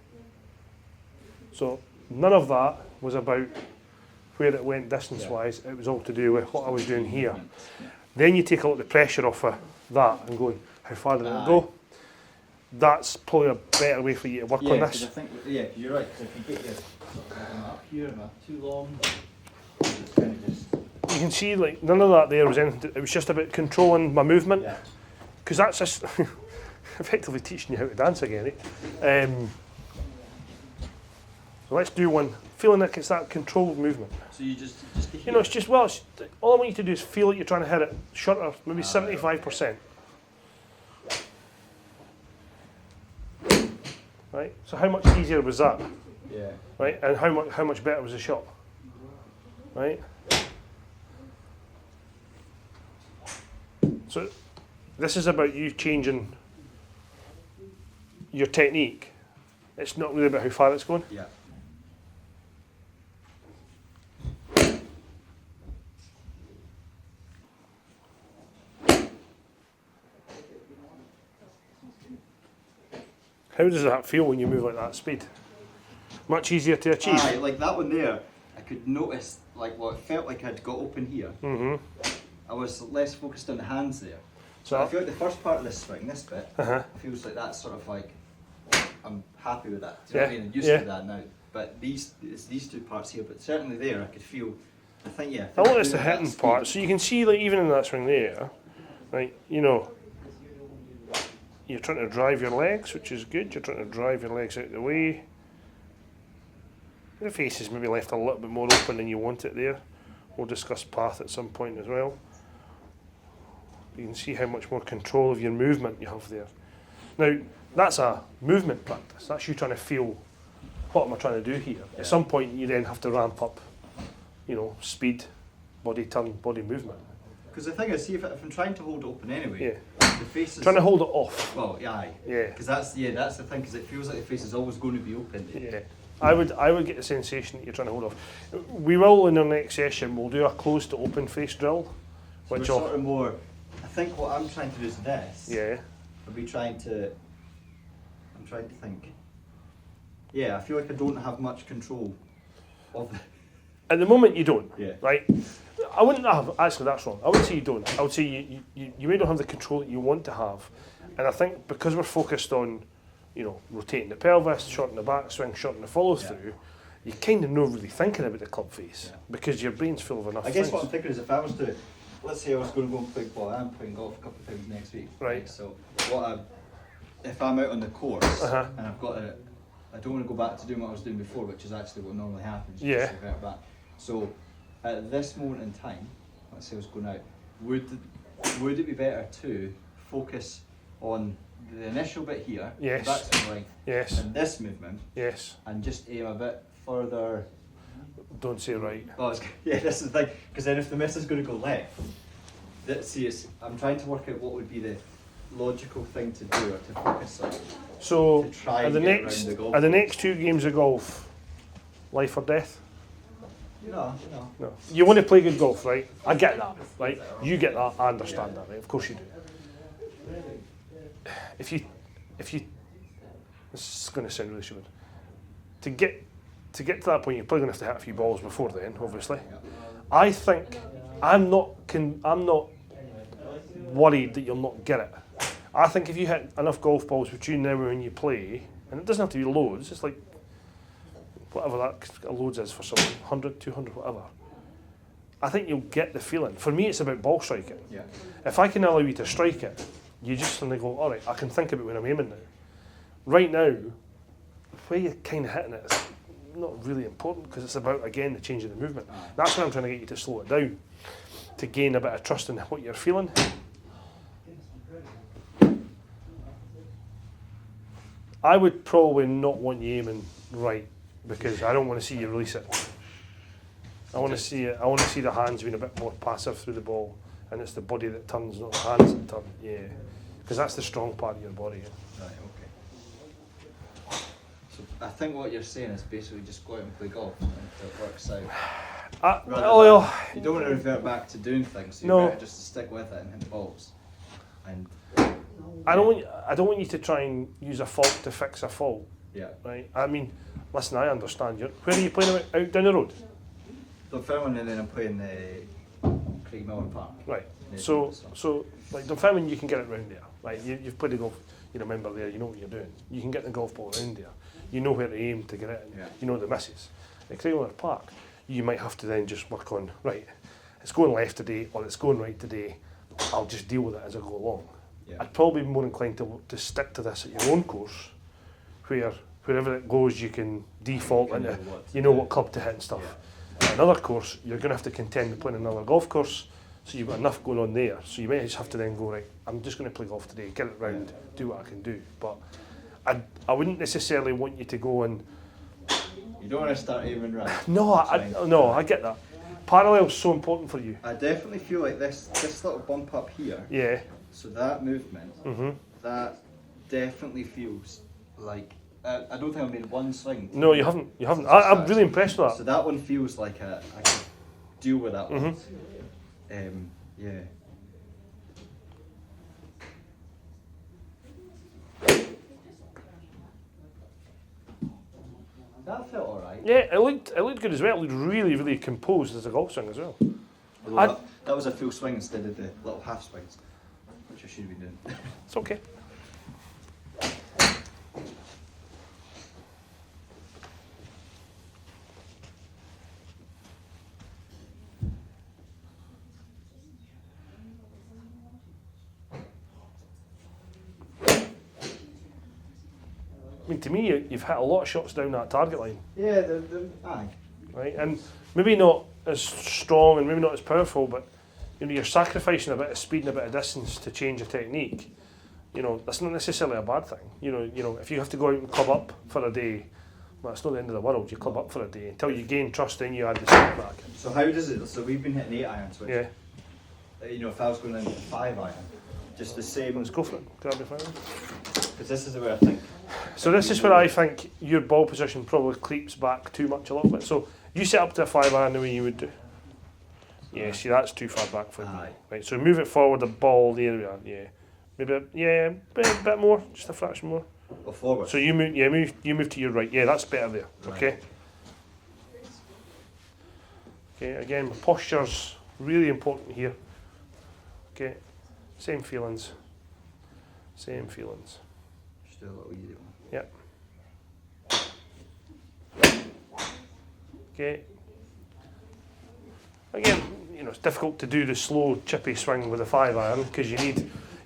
So none of that was about where it went distance-wise, it was all to do with what I was doing here. Then you take a lot of the pressure off of that and going, how far did it go? That's probably a better way for you to work on this. I think, you're right, because if you get your up here and too long, it's kind of just... You can see like none of that there was anything, it was just about controlling my movement. Because that's just effectively teaching you how to dance again. So let's do one, feeling like it's that controlled movement. So you just you know, it's just, well, all I want you to do is feel like you're trying to hit it shorter, maybe 75%. Right, so how much easier was that? Right, and how much better was the shot? Right? So this is about you changing your technique. It's not really about how far it's going. How does that feel when you move like that speed? Much easier to achieve. Like that one there, I could notice like what it felt like I'd got open here. I was less focused on the hands there. So I feel like the first part of this swing, this bit, feels like that's sort of like, I'm happy with that. Do you know what I mean? I'm used to that now. But it's these two parts here, but certainly there I could feel, I think, I want this the hitting part, so you can see like even in that swing there, right, you know, you're trying to drive your legs, which is good, you're trying to drive your legs out of the way. The face is maybe left a little bit more open than you want it there. We'll discuss path at some point as well. You can see how much more control of your movement you have there. Now, that's a movement practice. That's you trying to feel, what am I trying to do here? At some point, you then have to ramp up, you know, speed, body turn, body movement. Because the thing is, see, if I'm trying to hold it open anyway, the face is... Trying to hold it off. Well, because that's the thing, because it feels like the face is always going to be open. I would get the sensation that you're trying to hold off. We will, in our next session, we'll do a close to open face drill. So which sort of more, I think what I'm trying to do is this. I'm trying to think. I feel like I don't have much control of it. At the moment you don't, right? I wouldn't have, actually that's wrong. I wouldn't say you don't. I would say you may not have the control that you want to have. And I think because we're focused on, you know, rotating the pelvis, shortening the backswing, shortening the follow through, you kind of not really thinking about the club face because your brain's full of enough I guess things. what I'm thinking is if I was to, let's say I was going to go and play, well, I'm playing golf a couple of times next week. Right. So if I'm out on the course and I've got I don't want to go back to doing what I was doing before, which is actually what normally happens. You just revert back. So at this moment in time, let's say I was going out, would it be better to focus on the initial bit here, that's right, and this movement, and just aim a bit further? Don't say right. Oh, this is the thing, because then if the miss is going to go left, I'm trying to work out what would be the logical thing to do or to focus on. So to try are the next 2 games of golf life or death? No. You want to play good golf, right? I get that, right? You get that, I understand that, right? Of course you do. If you This is going to sound really stupid. To get to that point, you're probably going to have to hit a few balls before then, obviously. I think I'm not worried that you'll not get it. I think if you hit enough golf balls between now and when you play, and it doesn't have to be loads, it's like whatever that loads is for someone, 100, 200, whatever. I think you'll get the feeling. For me, it's about ball striking. Yeah. If I can allow you to strike it, you just suddenly go, all right, I can think about when I'm aiming now. Right now, where you're kind of hitting it is not really important because it's about, again, the change of the movement. That's why I'm trying to get you to slow it down, to gain a bit of trust in what you're feeling. I would probably not want you aiming right because I don't want to see you release it. I want to see it. I want to see the hands being a bit more passive through the ball, and it's the body that turns, not the hands that turn. Yeah, because that's the strong part of your body. Right. Okay. So I think what you're saying is basically just go out and play golf until it works out. You don't want to revert back to doing things. So you better just stick with it and hit the balls. And I don't want you to try and use a fault to fix a fault. Yeah. Right. I mean, listen, I understand. Where are you playing out down the road? Dunfermline, and then I'm playing Craig Millen Park. Right. So like Dunfermline, you can get it round there. Right. You've played the golf. You're a member there. You know what you're doing. You can get the golf ball around there. You know where to aim to get it. Yeah. You know the misses. At Craig Millen Park, you might have to then just work on right. It's going left today, or it's going right today. I'll just deal with it as I go along. Yeah. I'd probably be more inclined to stick to this at your own course, wherever it goes, you can default into what club to hit and stuff. Yeah. Another course, you're going to have to contend with playing another golf course, so you've got enough going on there. So you might just have to then go, right, I'm just going to play golf today, get it round, do what I can do. But I wouldn't necessarily want you to go and... You don't want to start aiming right. No, I get that. Parallel's so important for you. I definitely feel like this little bump up here. Yeah. So that movement, that definitely feels like... I don't think I made one swing. No, you haven't. I'm really impressed with that. So that one feels like I can deal with that one. Yeah. That felt alright. Yeah, it looked good as well. It looked really, really composed as a golf swing as well. That was a full swing instead of the little half swings, which I should have been doing. It's okay. I mean, to me, you've hit a lot of shots down that target line. Yeah, aye. Right, and maybe not as strong and maybe not as powerful, but you're sacrificing a bit of speed and a bit of distance to change your technique. That's not necessarily a bad thing. If you have to go out and club up for a day, well, it's not the end of the world. You club up for a day until you gain trust, then you add the speed back. So how does it? So we've been hitting 8 irons. Which, yeah. If I was going in with 5 iron, just the same. Let's go for it. Grab your 5 iron. Because this is where I think. So this is where I think your ball position probably creeps back too much a little bit. So you set up to a 5 iron the way you would do. Yeah, see, that's too far back for me. Right, so move it forward, the ball, there we are. Yeah, maybe a bit more, just a fraction more. Or forward. So you move to your right. Yeah, that's better there. Right. Okay. Okay. Again, posture's really important here. Okay. Same feelings. Just do a little easy one. Yeah. Okay. Again, it's difficult to do the slow, chippy swing with a 5 iron because you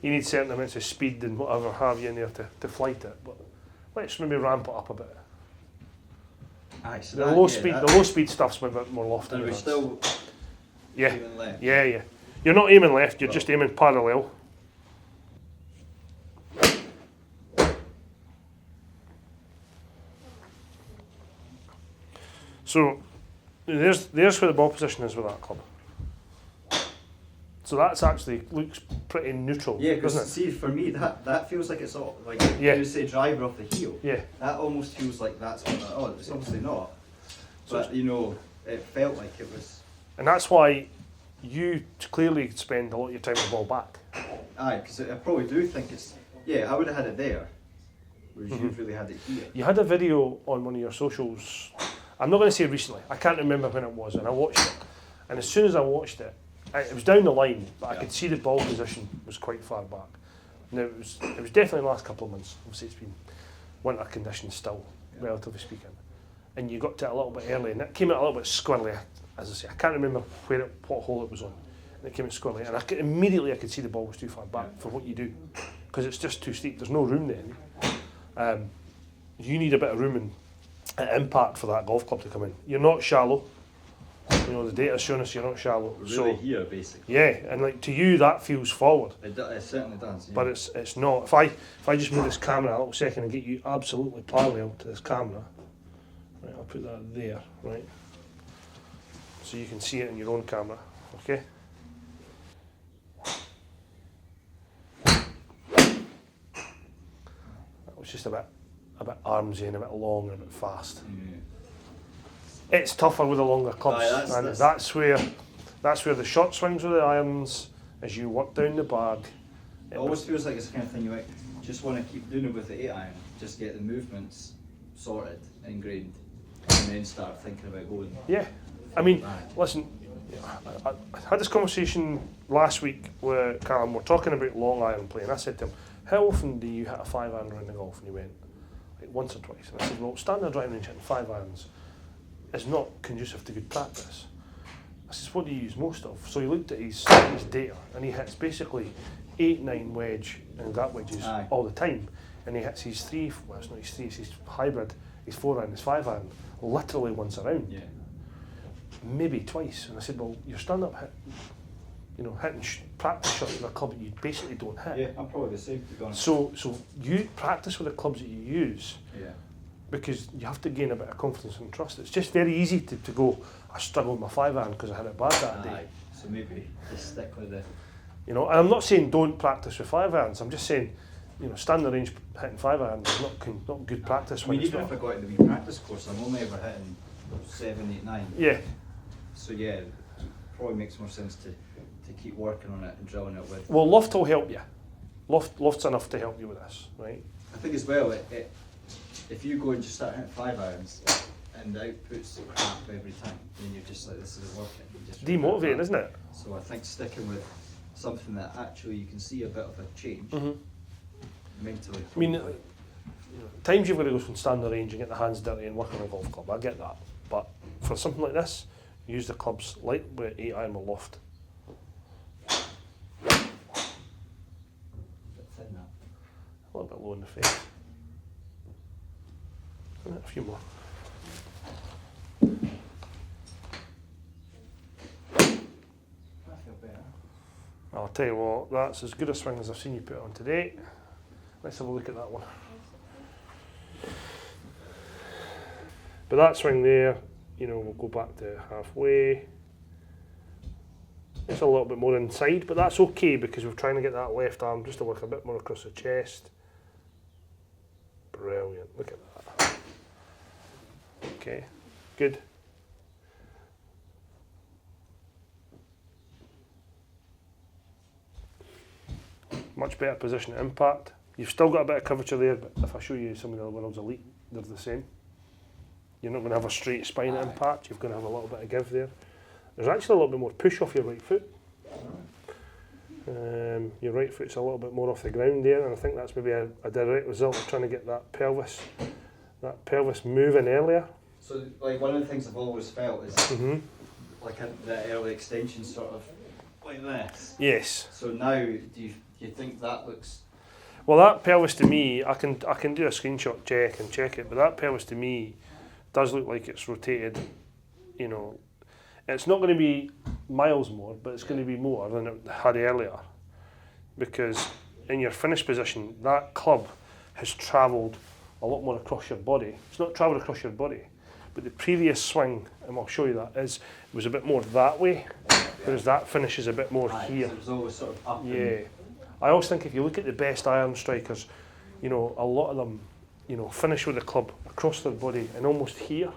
need certain amounts of speed and whatever have you in there to flight it. But let's maybe ramp it up a bit. Aye, so The low speed stuff's a bit more lofty. And we're still aiming left. Yeah. You're not aiming left. You're just aiming parallel. So there's where the ball position is with that club. So that's actually looks pretty neutral, Yeah, doesn't because it? see, for me that feels like it's all like Yeah. you say driver off the heel. Yeah. That almost feels like that's what it's obviously not. But it felt like it was. And that's why you clearly spend a lot of your time with the ball back. Aye, because I probably do think it's. Yeah, I would have had it there. whereas you've really had it here. You had a video on one of your socials, I'm not going to say recently, I can't remember when it was, and I watched it. And as soon as I watched it, it was down the line, but I could see the ball position was quite far back. Now, it was definitely the last couple of months. Obviously, it's been winter conditions still, relatively speaking. And you got to it a little bit early, and it came out a little bit squirrely. As I say, I can't remember what hole it was on. And it came out squirrely, and immediately I could see the ball was too far back for what you do, because it's just too steep. There's no room there. You need a bit of room and impact for that golf club to come in. You're not shallow. You know, the data's showing us you're not shallow. Really so here, basically. Yeah, and like to you that feels forward. It certainly does. Yeah. But it's not. If I just move this camera a little second and get you absolutely parallel to this camera, right? I'll put that there, right? So you can see it in your own camera, okay? That was just a bit armsy and a bit long and a bit fast. It's tougher with the longer clubs, and that's where the short swings with the irons, as you work down the bag. It always feels like it's the kind of thing you just want to keep doing it with the 8 iron, just get the movements sorted, ingrained, and then start thinking about going. Yeah, I mean, listen, I had this conversation last week with Callum. We're talking about long iron play, and I said to him, "How often do you hit a 5 iron around the golf?" And he went, "Like once or twice." And I said, "Well, standard driving range hitting 5 irons is not conducive to good practice." I says, "What do you use most of?" So he looked at his data, and he hits basically 8, 9 wedge and gap wedges all the time, and he hits his 3. Well, it's not his 3; it's his hybrid. His 4 iron, his 5 iron, literally once a round, maybe twice. And I said, "Well, you're standing up hitting practice shots with a club that you basically don't hit." Yeah, I'm probably the same, to be honest. So you practice with the clubs that you use. Yeah. Because you have to gain a bit of confidence and trust. It's just very easy to go, I struggled with my 5 iron because I had it bad that day. So maybe just stick with it. You know, and I'm not saying don't practice with 5 irons. I'm just saying, you know, standard range hitting 5 irons is not good practice. I mean, even if I got in the wee practice course, I'm only ever hitting 7, 8, 9. Yeah. So yeah, it probably makes more sense to keep working on it and drilling it with. Well, loft will help you. Loft's enough to help you with this, right? I think as well, if you go and just start hitting 5 irons and the output's crap every time, then you're just like, this isn't working. Just demotivating, isn't it? So I think sticking with something that actually you can see a bit of a change mentally. I mean, times you've got to go from standard range and get the hands dirty and work on a golf club, I get that. But for something like this, use the clubs like with 8 iron with loft. Bit thin that. A little bit low in the face. A few more. I feel better. I'll tell you what, that's as good a swing as I've seen you put on today. Let's have a look at that one. But that swing there, you know, we'll go back to halfway. It's a little bit more inside, but that's okay because we're trying to get that left arm just to work a bit more across the chest. Brilliant, look at that. Okay, good. Much better position at impact. You've still got a bit of curvature there, but if I show you some of the world's elite, they're the same. You're not going to have a straight spine at impact, you're going to have a little bit of give there. There's actually a little bit more push off your right foot. Your right foot's a little bit more off the ground there, and I think that's maybe a direct result of trying to get that pelvis moving earlier. So, like, one of the things I've always felt is like the early extension sort of like this. Yes. So now, do you think that looks? Well, that pelvis to me, I can do a screenshot check and check it, but that pelvis to me does look like it's rotated. You know, it's not going to be miles more, but it's going to be more than it had earlier, because in your finish position, that club has travelled a lot more across your body. It's not travelled across your body, but the previous swing, and I'll show you that, was a bit more that way, whereas that finish is a bit more here. So it was always sort of up. Yeah. I always think if you look at the best iron strikers, you know, a lot of them, you know, finish with the club across their body and almost here.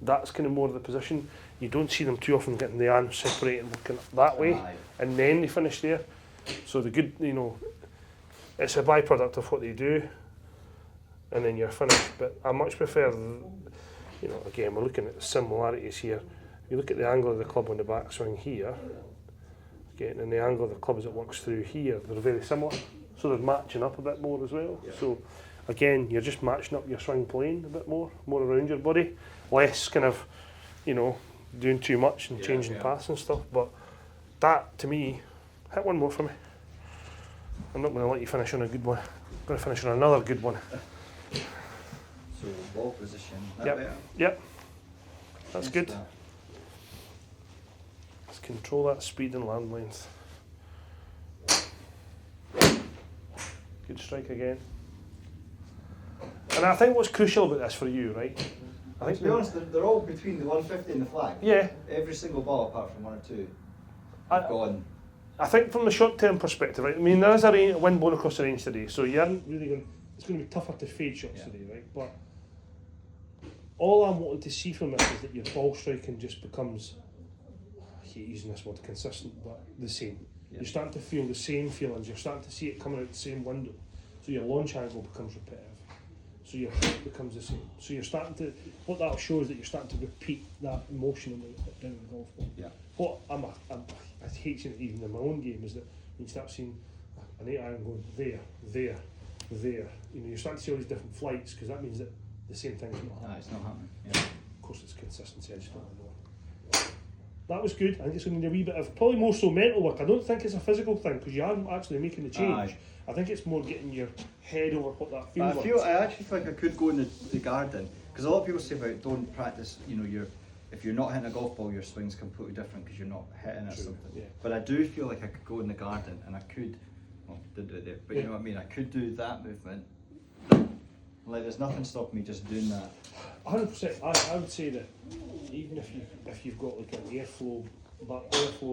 That's kind of more of the position. You don't see them too often getting the arms separated and working that way, and then they finish there. So the good, you know, it's a byproduct of what they do. and then you're finished. But I much prefer, you know, again, we're looking at the similarities here. You look at the angle of the club on the backswing here, again, and the angle of the club as it works through here, they're very similar. So they're matching up a bit more as well. Yeah. So again, you're just matching up your swing plane a bit more around your body, less kind of, you know, doing too much and changing paths and stuff. But that, to me, hit one more for me. I'm not going to let you finish on a good one. I'm going to finish on another good one. So ball position. Yep. That's good. Let's control that speed and land length. Good strike again. And I think what's crucial about this for you, right? To be honest, they're all between the 150 and the flag. Yeah. Every single ball apart from one or two have gone. I think from the short-term perspective, right? I mean, there is a wind blowing across the range today, so you aren't really going. It's going to be tougher to fade shots today, right? But all I'm wanting to see from this is that your ball striking just becomes, I hate using this word consistent, but the same. Yeah. You're starting to feel the same feelings. You're starting to see it coming out the same window. So your launch angle becomes repetitive. So your hit becomes the same. So you're starting to, what that shows that you're starting to repeat that motion down the golf ball. Yeah. What I hate seeing it even in my own game is that when you start seeing an 8-iron going there, you know, you're starting to see all these different flights because that means that the same thing's not happening. It's not happening. Yeah. Of course, it's consistency. I just don't know. That was good. I think it's going to need a wee bit of probably more so mental work. I don't think it's a physical thing because you aren't actually making the change. I think it's more getting your head over what that feels like. I actually feel like I could go in the garden because a lot of people say about don't practice. You know, if you're not hitting a golf ball, your swing's completely different because you're not hitting it or something. Yeah. But I do feel like I could go in the garden and I could. Well, didn't do it there, but you know what I mean. I could do that movement. Like there's nothing stopping me just doing that. 100%. I would say that even if you've got like an airflow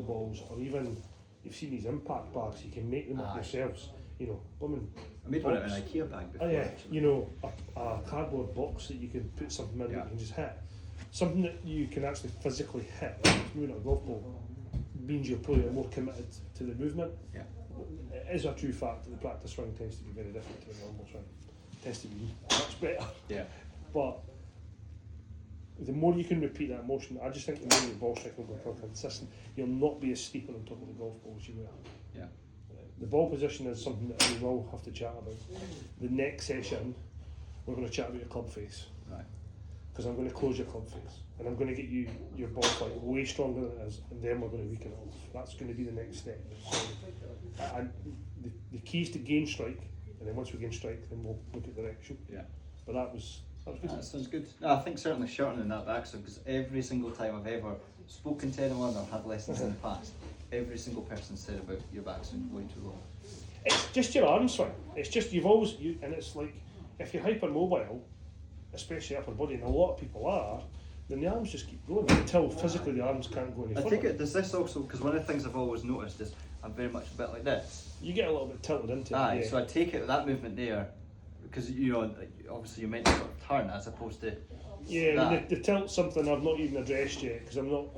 balls, or even you've seen these impact bags, you can make them up yourselves. You know, I made one out of an IKEA bag before. Oh yeah, you know, a cardboard box that you can put something in that you can just hit. Something that you can actually physically hit, moving a golf ball, means you're probably more committed to the movement. Yeah. It is a true fact that the practice swing tends to be very different to the normal swing. It tends to be much better. Yeah. But the more you can repeat that motion, I just think the more your ball striking will become consistent. You'll not be as steep on top of the golf ball as you were. Yeah. The ball position is something that we will have to chat about. The next session, we're going to chat about your club face. Right. Because I'm going to close your club face. And I'm going to get your ball flight way stronger than it is, and then we're going to weaken it off. That's going to be the next step. So, and the key is to gain strike, and then once we gain strike, then we'll look at direction. Yeah. But that was good. That sounds good. No, I think certainly shortening that backswing, because every single time I've ever spoken to anyone or had lessons in the past, every single person said about your backswing going too long. It's just your arm swing. It's just and it's like if you're hypermobile, especially upper body, and a lot of people are, then the arms just keep going until physically the arms can't go any further. I think does this also, because one of the things I've always noticed is I'm very much a bit like this. You get a little bit tilted into it. So I take it that movement there, because you know, obviously you're meant to sort of turn as opposed to. Yeah, I mean, the tilt's something I've not even addressed yet because I'm going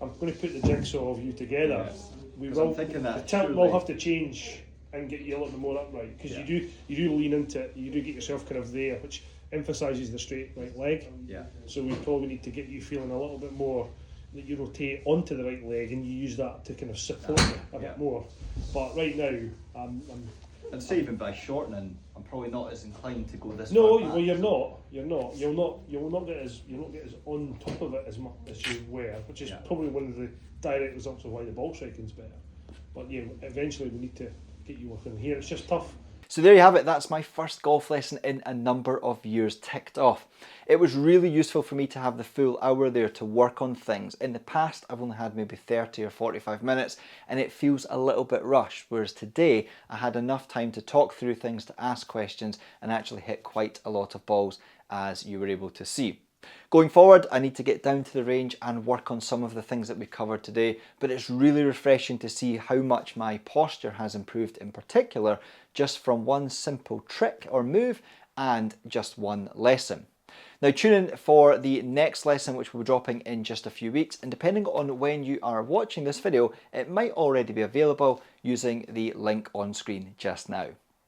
to put the jigsaw of you together. Yeah. The tilt will have to change and get you a little bit more upright because you do lean into it. You do get yourself kind of there, which emphasises the straight right leg. Yeah. So we probably need to get you feeling a little bit more that you rotate onto the right leg and you use that to kind of support it a bit more. But right now, I'd say even by shortening, I'm probably not as inclined to go this. No, well you're not. You'll not get as on top of it as much as you were, which is probably one of the direct results of why the ball striking's better. But yeah, eventually we need to get you working here. It's just tough. So there you have it, that's my first golf lesson in a number of years ticked off. It was really useful for me to have the full hour there to work on things. In the past, I've only had maybe 30 or 45 minutes and it feels a little bit rushed, whereas today I had enough time to talk through things, to ask questions and actually hit quite a lot of balls, as you were able to see. Going forward, I need to get down to the range and work on some of the things that we covered today, but it's really refreshing to see how much my posture has improved in particular just from one simple trick or move and just one lesson. Now tune in for the next lesson, which will be dropping in just a few weeks, and depending on when you are watching this video, it might already be available using the link on screen just now.